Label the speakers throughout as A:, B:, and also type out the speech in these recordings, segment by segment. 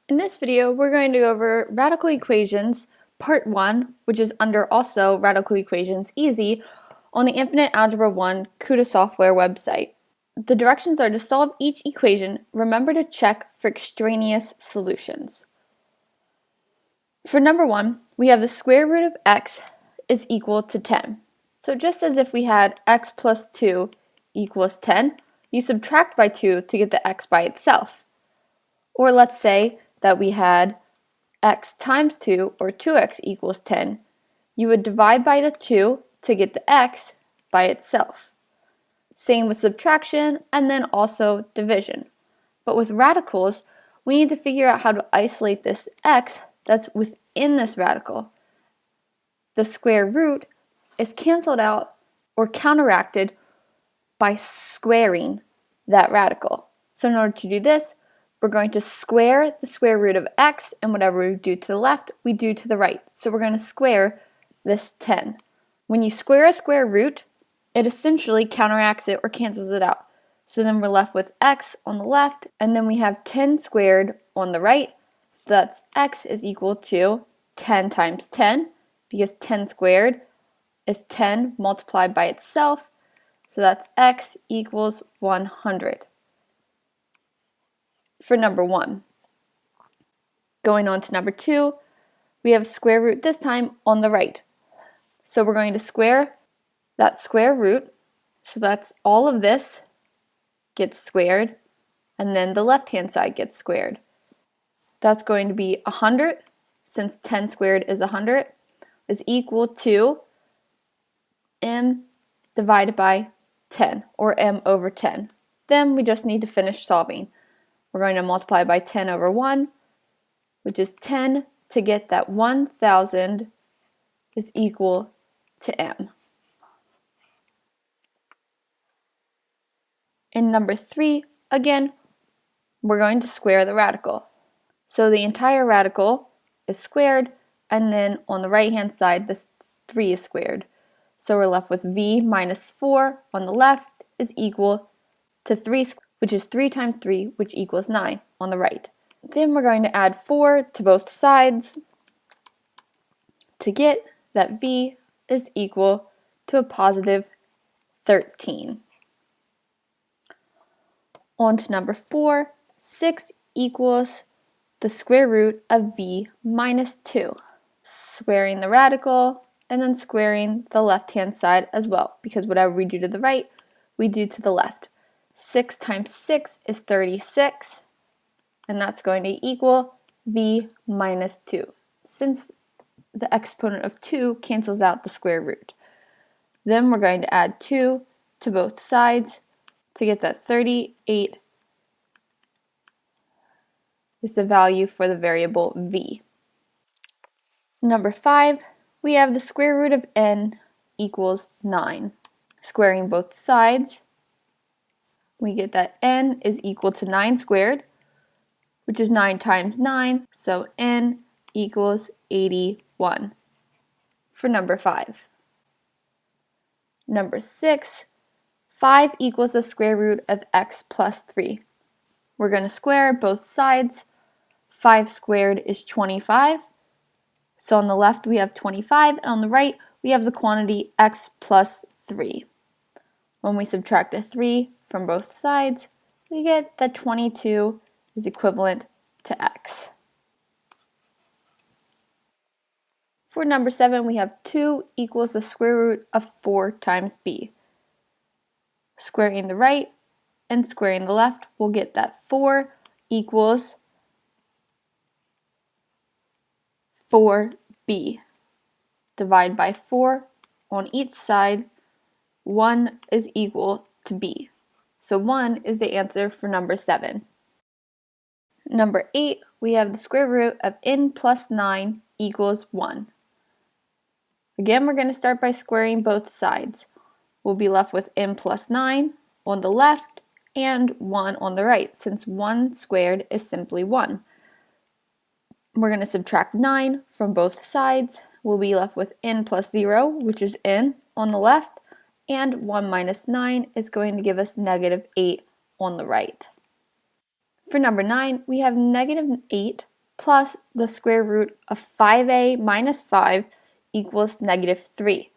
A: In this video, we're going to go over radical equations, part 1, which is under also Radical Equations Easy, on the Infinite Algebra 1 KutaSoftware website. The directions are to solve each equation. Remember to check for extraneous solutions. For number 1, we have the square root of x is equal to 10. So just as if we had x plus 2 equals 10, you subtract by 2 to get the x by itself. Or let's say that we had x times 2, or 2x equals 10, you would divide by the 2 to get the x by itself. Same with subtraction and then also division. But with radicals, we need to figure out how to isolate this x that's within this radical. The square root is canceled out or counteracted by squaring that radical. So in order to do this, we're going to square the square root of x, and whatever we do to the left, we do to the right. So we're going to square this 10. When you square a square root, it essentially counteracts it or cancels it out. So then we're left with x on the left, and then we have 10 squared on the right. So that's x is equal to 10 times 10, because 10 squared is 10 multiplied by itself. So that's x equals 100. For number 1. Going on to number 2, we have square root this time on the right. So we're going to square that square root, so that's all of this gets squared, and then the left-hand side gets squared. That's going to be 100, since 10 squared is 100, is equal to m divided by 10, or m over 10. Then we just need to finish solving. We're going to multiply by 10 over 1, which is 10, to get that 1,000 is equal to m. In number 3, again, we're going to square the radical. So the entire radical is squared, and then on the right-hand side, this 3 is squared. So we're left with v minus 4 on the left is equal to 3 squared, which is 3 times 3, which equals 9 on the right. Then we're going to add 4 to both sides to get that v is equal to a positive 13. On to number 4, 6 equals the square root of v minus 2. Squaring the radical and then squaring the left-hand side as well, because whatever we do to the right, we do to the left. 6 times 6 is 36, and that's going to equal v minus 2, since the exponent of 2 cancels out the square root. Then we're going to add 2 to both sides to get that 38 is the value for the variable v. Number 5, we have the square root of n equals 9. Squaring both sides, we get that n is equal to 9 squared, which is 9 times 9, so n equals 81 for number 5. Number 6, 5 equals the square root of x plus 3. We're going to square both sides. 5 squared is 25. So on the left we have 25, and on the right we have the quantity x plus 3. When we subtract a 3 from both sides, we get that 22 is equivalent to x. For number 7, we have 2 equals the square root of 4 times b. Squaring the right and squaring the left, we'll get that 4 equals 4b. Divide by 4 on each side, 1 is equal to b. So 1 is the answer for number 7. Number 8, we have the square root of n plus 9 equals 1. Again, we're going to start by squaring both sides. We'll be left with n plus 9 on the left and 1 on the right, since 1 squared is simply 1. We're going to subtract 9 from both sides. We'll be left with n plus 0, which is n on the left, and 1 minus 9 is going to give us negative 8 on the right. For number 9, we have negative 8 plus the square root of 5a minus 5 equals negative 3.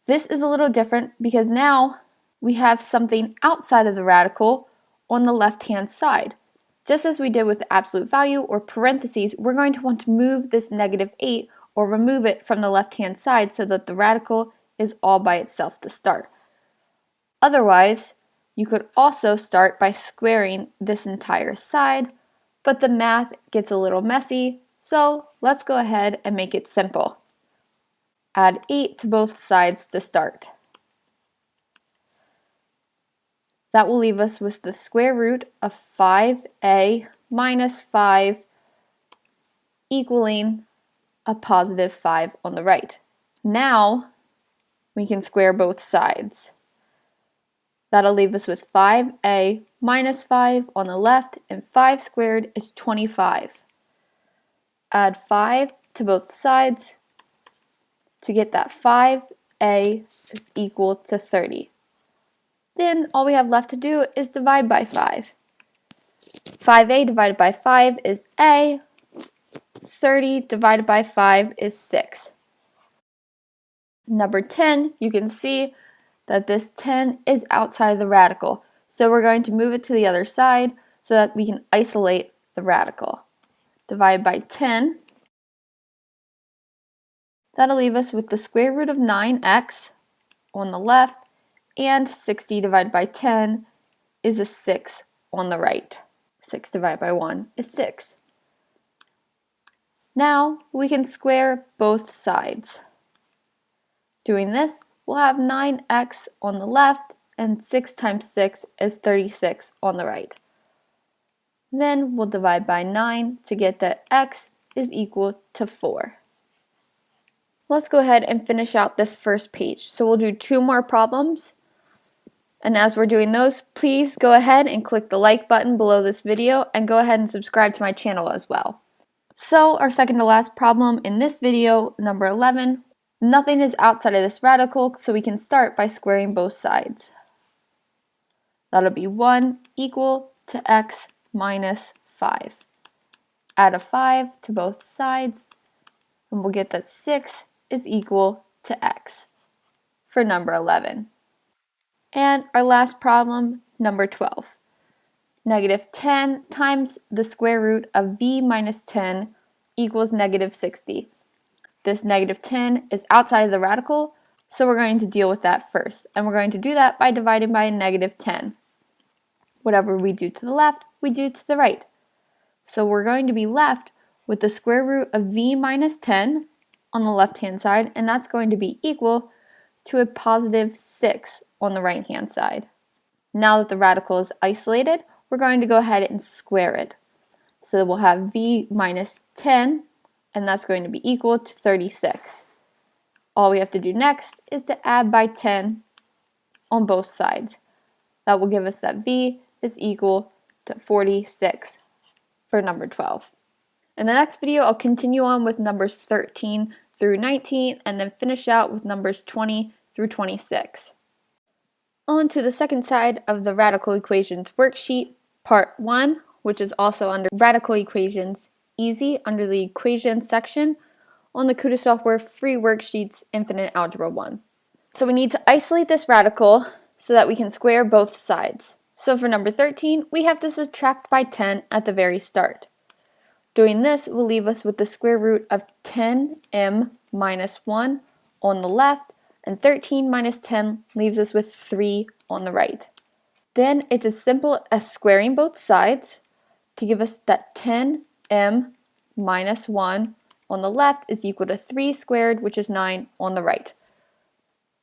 A: This is a little different because now we have something outside of the radical on the left-hand side. Just as we did with the absolute value or parentheses, we're going to want to move this negative 8 or remove it from the left-hand side so that the radical is all by itself to start. Otherwise, you could also start by squaring this entire side, but the math gets a little messy, so let's go ahead and make it simple. Add 8 to both sides to start. That will leave us with the square root of 5a minus 5 equaling a positive 5 on the right. Now we can square both sides. That'll leave us with 5a minus 5 on the left, and 5 squared is 25. Add 5 to both sides to get that 5a is equal to 30. Then all we have left to do is divide by 5. 5a divided by 5 is a. 30 divided by 5 is 6. Number 10, you can see that this 10 is outside the radical. So we're going to move it to the other side so that we can isolate the radical. Divide by 10. That'll leave us with the square root of 9x on the left, and 60 divided by 10 is a 6 on the right. 6 divided by 1 is 6. Now we can square both sides. Doing this, we'll have 9x on the left, and 6 times 6 is 36 on the right. Then we'll divide by 9 to get that x is equal to 4. Let's go ahead and finish out this first page. So we'll do 2 more problems. And as we're doing those, please go ahead and click the like button below this video and go ahead and subscribe to my channel as well. So our second to last problem in this video, number 11, nothing is outside of this radical, so we can start by squaring both sides. That'll be 1 equal to x minus 5. Add a 5 to both sides, and we'll get that 6 is equal to x for number 11. And our last problem, number 12. Negative 10 times the square root of v minus 10 equals negative 60. This negative 10 is outside of the radical, so we're going to deal with that first. And we're going to do that by dividing by a negative 10. Whatever we do to the left, we do to the right. So we're going to be left with the square root of v minus 10 on the left-hand side, and that's going to be equal to a positive 6 on the right-hand side. Now that the radical is isolated, we're going to go ahead and square it. So we'll have v minus 10, and that's going to be equal to 36. All we have to do next is to add by 10 on both sides. That will give us that v is equal to 46 for number 12. In the next video, I'll continue on with numbers 13 through 19 and then finish out with numbers 20 through 26. On to the second side of the radical equations worksheet, part 1, which is also under radical equations easy under the equations section on the KutaSoftware free worksheets infinite algebra 1. So we need to isolate this radical so that we can square both sides. So for number 13, we have to subtract by 10 at the very start. Doing this will leave us with the square root of 10m minus 1 on the left, and 13 minus 10 leaves us with 3 on the right. Then it's as simple as squaring both sides to give us that 10m minus 1 on the left is equal to 3 squared, which is 9 on the right.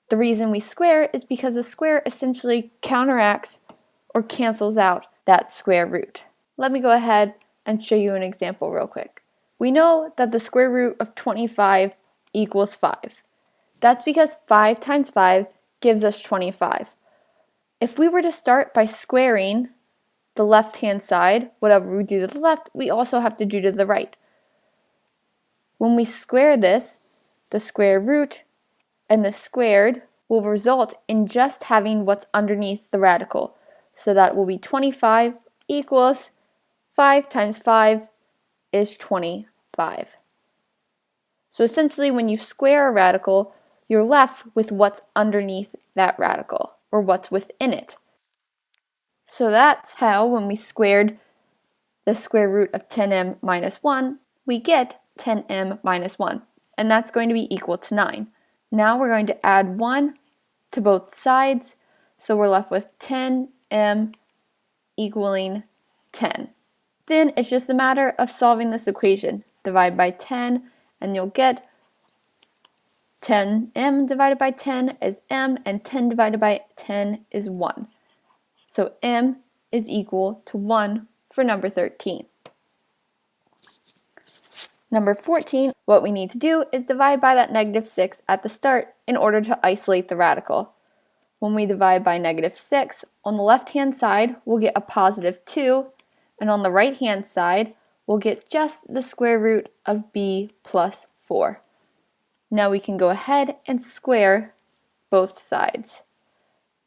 A: The reason we square is because the square essentially counteracts or cancels out that square root. Let me go ahead and show you an example real quick. We know that the square root of 25 equals 5. That's because 5 times 5 gives us 25. If we were to start by squaring the left-hand side, whatever we do to the left, we also have to do to the right. When we square this, the square root and the squared will result in just having what's underneath the radical. So that will be 25 equals 5 times 5 is 25. So essentially, when you square a radical, you're left with what's underneath that radical, or what's within it. So that's how, when we squared the square root of 10m minus 1, we get 10m minus 1, and that's going to be equal to 9. Now we're going to add 1 to both sides, so we're left with 10m equaling 10. Then it's just a matter of solving this equation. Divide by 10, and you'll get 10m divided by 10 is m, and 10 divided by 10 is 1. So m is equal to 1 for number 13. Number 14, what we need to do is divide by that negative 6 at the start in order to isolate the radical. When we divide by negative 6, on the left-hand side, we'll get a positive 2, and on the right-hand side, we'll get just the square root of b plus 4. Now we can go ahead and square both sides.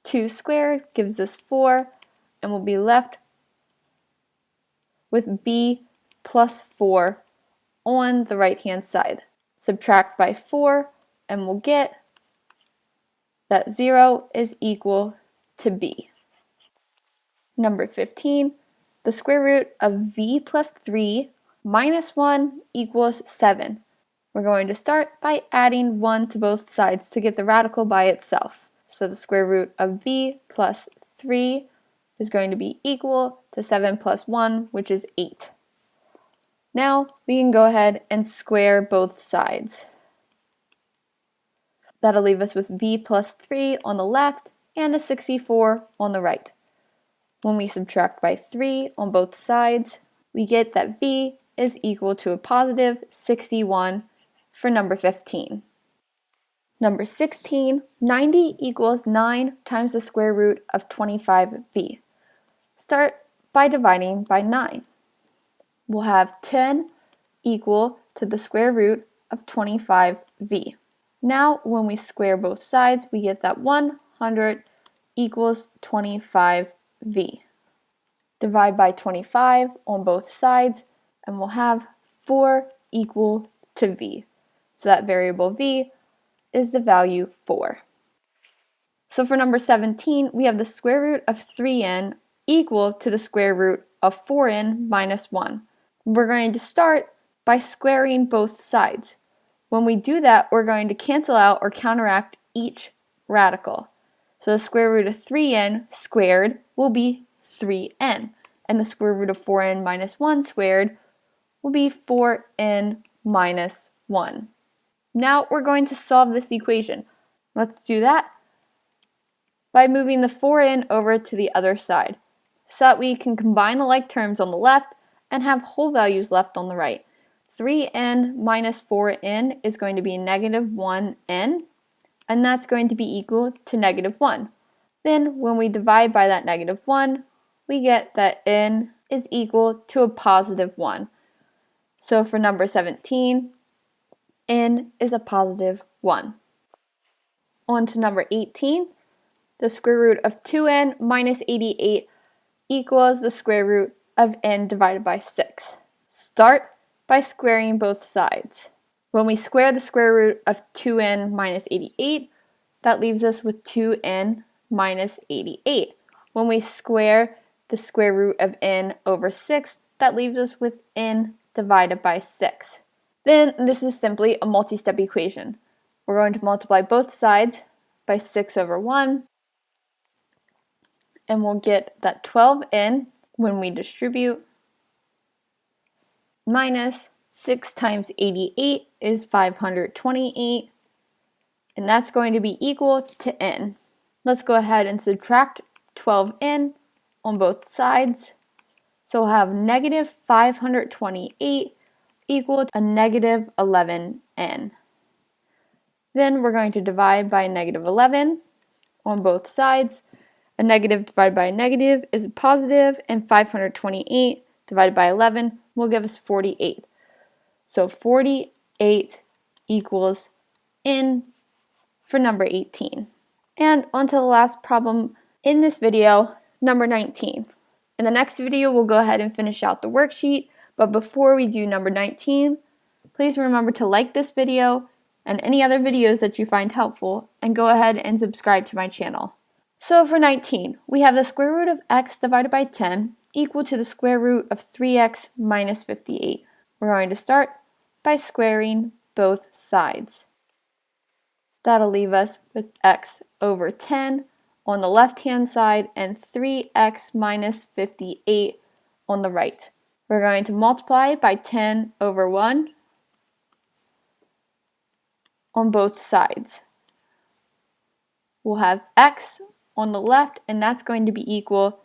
A: 2 squared gives us 4, and we'll be left with b plus 4 on the right-hand side. Subtract by 4, and we'll get that 0 is equal to b. Number 15, the square root of v plus 3 minus 1 equals 7. We're going to start by adding 1 to both sides to get the radical by itself. So the square root of v plus 3 is going to be equal to 7 plus 1, which is 8. Now we can go ahead and square both sides. That'll leave us with v plus 3 on the left and a 64 on the right. When we subtract by 3 on both sides, we get that v is equal to a positive 61 for number 15. Number 16, 90 equals 9 times the square root of 25v. Start by dividing by 9. We'll have 10 equal to the square root of 25v. Now, when we square both sides, we get that 100 equals 25v. Divide by 25 on both sides, and we'll have 4 equal to v. So that variable v is the value 4. So for number 17, we have the square root of 3n equal to the square root of 4n minus 1. We're going to start by squaring both sides. When we do that, we're going to cancel out or counteract each radical. So the square root of 3n squared will be 3n, and the square root of 4n minus 1 squared will be 4n minus 1. Now we're going to solve this equation. Let's do that by moving the 4n over to the other side, so that we can combine the like terms on the left and have whole values left on the right. 3n minus 4n is going to be negative 1n, and that's going to be equal to negative 1. Then when we divide by that negative 1, we get that n is equal to a positive 1. So for number 17, n is a positive 1. On to number 18, the square root of 2n minus 88 equals the square root of n divided by 6. Start by squaring both sides. When we square the square root of 2n minus 88, that leaves us with 2n minus 88. When we square the square root of n over 6, that leaves us with n divided by 6. Then this is simply a multi-step equation. We're going to multiply both sides by 6 over 1, and we'll get that 12n when we distribute, minus 6 times 88 is 528, and that's going to be equal to n. Let's go ahead and subtract 12n on both sides. So we'll have negative 528 equal to a negative 11n. Then we're going to divide by negative 11 on both sides. A negative divided by a negative is a positive, and 528 divided by 11 will give us 48. So 48 equals n for number 18. And on to the last problem in this video, number 19. In the next video, we'll go ahead and finish out the worksheet, But before we do number 19, please remember to like this video and any other videos that you find helpful, and go ahead and subscribe to my channel. So for 19, we have the square root of x divided by 10 equal to the square root of 3x minus 58. We're going to start by squaring both sides. That'll leave us with x over 10 on the left-hand side and 3x minus 58 on the right. We're going to multiply by 10 over 1 on both sides. We'll have x on the left, and that's going to be equal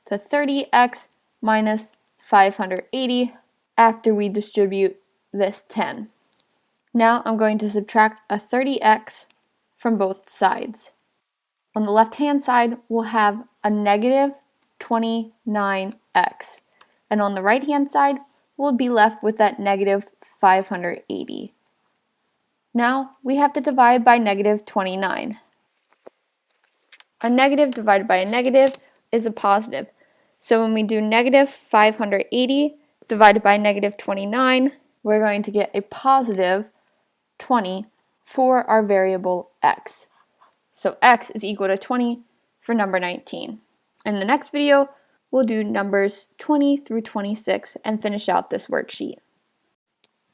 A: to 30x minus 580 after we distribute this 10. Now I'm going to subtract a 30x from both sides. On the left-hand side, we'll have a negative 29x. And on the right-hand side, we'll be left with that negative 580. Now we have to divide by negative 29. A negative divided by a negative is a positive. So when we do negative 580 divided by negative 29, we're going to get a positive 20 for our variable x. So x is equal to 20 for number 19. In the next video, we'll do numbers 20 through 26 and finish out this worksheet.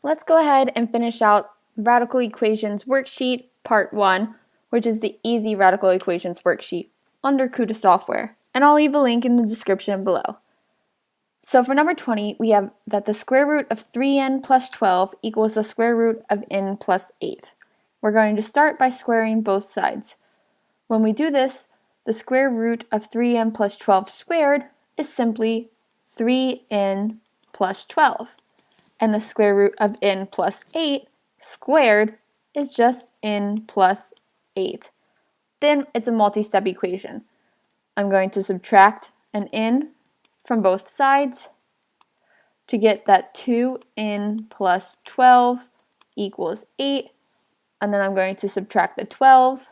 A: Let's go ahead and finish out radical equations worksheet part 1, which is the easy radical equations worksheet under KutaSoftware, and I'll leave a link in the description below. So for number 20, we have that the square root of 3n plus 12 equals the square root of n plus 8. We're going to start by squaring both sides. When we do this, the square root of 3n plus 12 squared is simply 3n plus 12. And the square root of n plus 8 squared is just n plus 8. Then it's a multi-step equation. I'm going to subtract an n from both sides to get that 2n plus 12 equals 8, and then I'm going to subtract the 12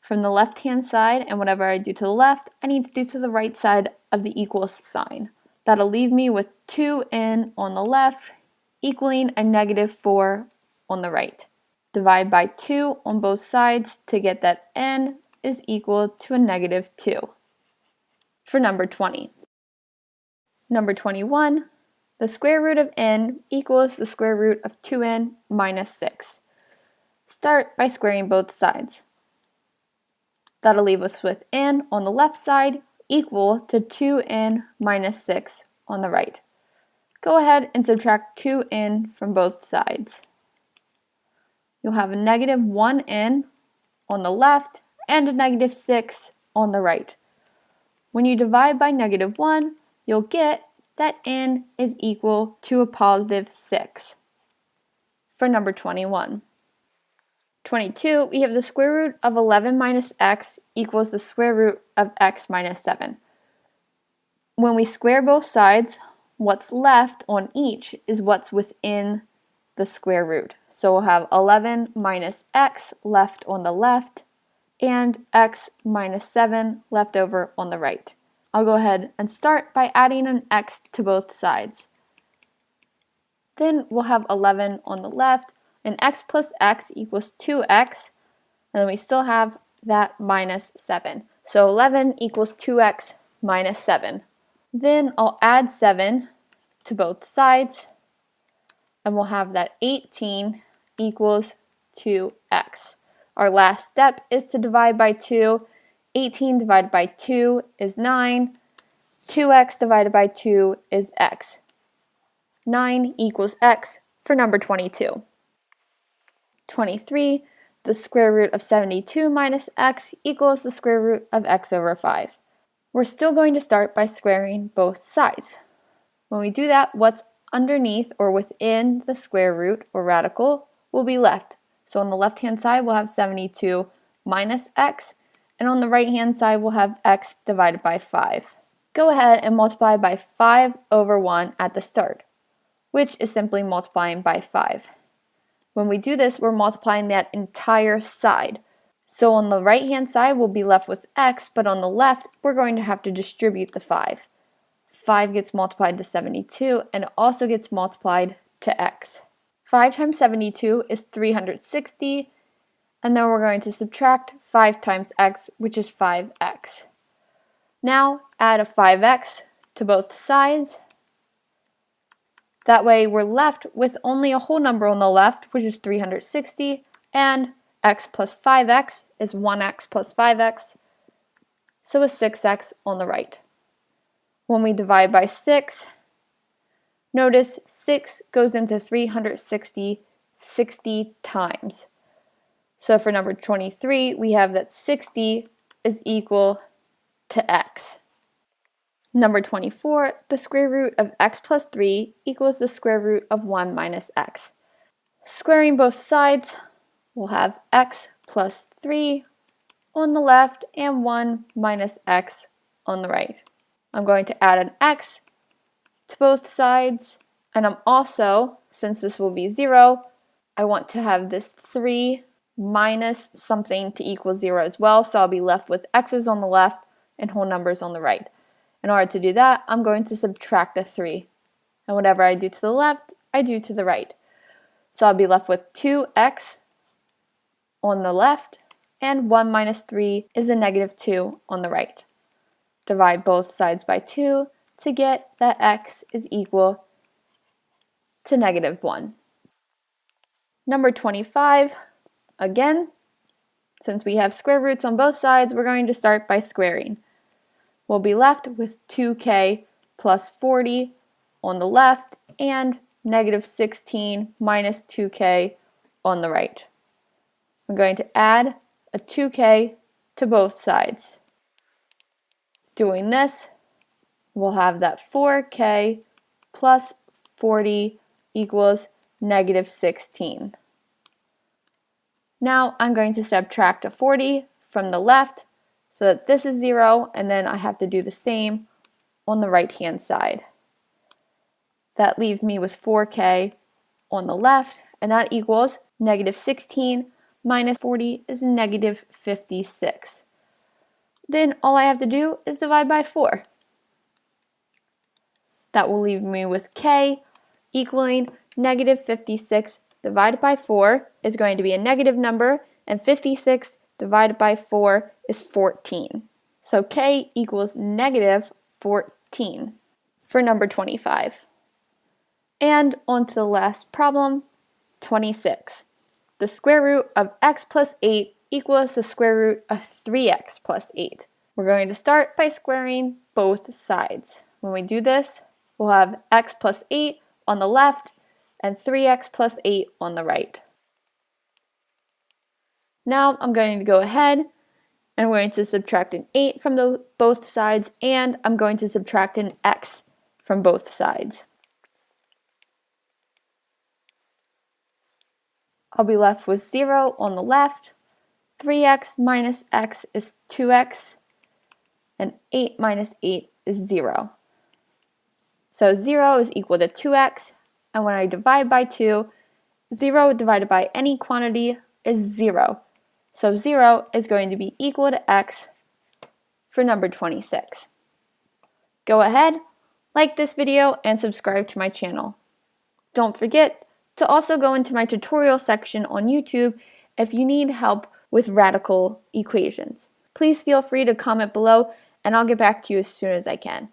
A: from the left-hand side, and whatever I do to the left, I need to do to the right side of the equals sign. That'll leave me with 2n on the left equaling a negative 4 on the right. Divide by 2 on both sides to get that n is equal to a negative 2 for number 20. Number 21, the square root of n equals the square root of 2n minus 6. Start by squaring both sides. That'll leave us with n on the left side equal to 2n minus 6 on the right. Go ahead and subtract 2n from both sides. You'll have a negative 1n on the left and a negative 6 on the right. When you divide by negative 1, you'll get that n is equal to a positive 6 for number 21. 22, we have the square root of 11 minus x equals the square root of x minus 7. When we square both sides, what's left on each is what's within the square root. So we'll have 11 minus x left on the left and x minus 7 left over on the right. I'll go ahead and start by adding an x to both sides. Then we'll have 11 on the left, and x plus x equals 2x, and then we still have that minus 7. So 11 equals 2x minus 7. Then I'll add 7 to both sides, and we'll have that 18 equals 2x. Our last step is to divide by 2. 18 divided by 2 is 9. 2x divided by 2 is x. 9 equals x for number 22. 23, the square root of 72 minus x equals the square root of x over 5. We're still going to start by squaring both sides. When we do that, what's underneath or within the square root or radical will be left. So on the left-hand side, we'll have 72 minus x, and on the right-hand side, we'll have x divided by 5. Go ahead and multiply by 5 over 1 at the start, which is simply multiplying by 5. When we do this, we're multiplying that entire side. So on the right-hand side, we'll be left with x, but on the left, we're going to have to distribute the 5. 5 gets multiplied to 72, and it also gets multiplied to x. 5 times 72 is 360, and then we're going to subtract 5 times x, which is 5x. Now add a 5x to both sides. That way we're left with only a whole number on the left, which is 360, and x plus 5x is 1x plus 5x, so a 6x on the right. When we divide by 6, notice 6 goes into 360 60 times. So for number 23, we have that 60 is equal to x. Number 24, the square root of x plus 3 equals the square root of 1 minus x. Squaring both sides, we'll have x plus 3 on the left and 1 minus x on the right. I'm going to add an x to both sides, and I'm also, since this will be 0, I want to have this 3 minus something to equal 0 as well, so I'll be left with x's on the left and whole numbers on the right. In order to do that, I'm going to subtract a 3, and whatever I do to the left, I do to the right. So I'll be left with 2x on the left, and 1 minus 3 is a negative 2 on the right. Divide both sides by 2 to get that x is equal to negative 1. Number 25, again, since we have square roots on both sides, we're going to start by squaring. We'll be left with 2k plus 40 on the left and negative 16 minus 2k on the right. I'm going to add a 2k to both sides. Doing this, we'll have that 4k plus 40 equals negative 16. Now I'm going to subtract a 40 from the left so that this is 0, and then I have to do the same on the right hand side. That leaves me with 4k on the left, and that equals negative 16 minus 40 is negative 56. Then all I have to do is divide by 4. That will leave me with k equaling negative 56 divided by 4 is going to be a negative number, and 56 divided by 4 is 14. So k equals negative 14 for number 25. And on to the last problem, 26. The square root of x plus 8 equals the square root of 3x plus 8. We're going to start by squaring both sides. When we do this, we'll have x plus 8 on the left and 3x plus 8 on the right. Now I'm going to go ahead and I'm going to subtract an 8 from both sides, and I'm going to subtract an x from both sides. I'll be left with 0 on the left, 3x minus x is 2x, and 8 minus 8 is 0. So 0 is equal to 2x, and when I divide by 2, 0 divided by any quantity is 0. So 0 is going to be equal to x for number 26. Go ahead, like this video, and subscribe to my channel. Don't forget to also go into my tutorial section on YouTube if you need help with radical equations. Please feel free to comment below, and I'll get back to you as soon as I can.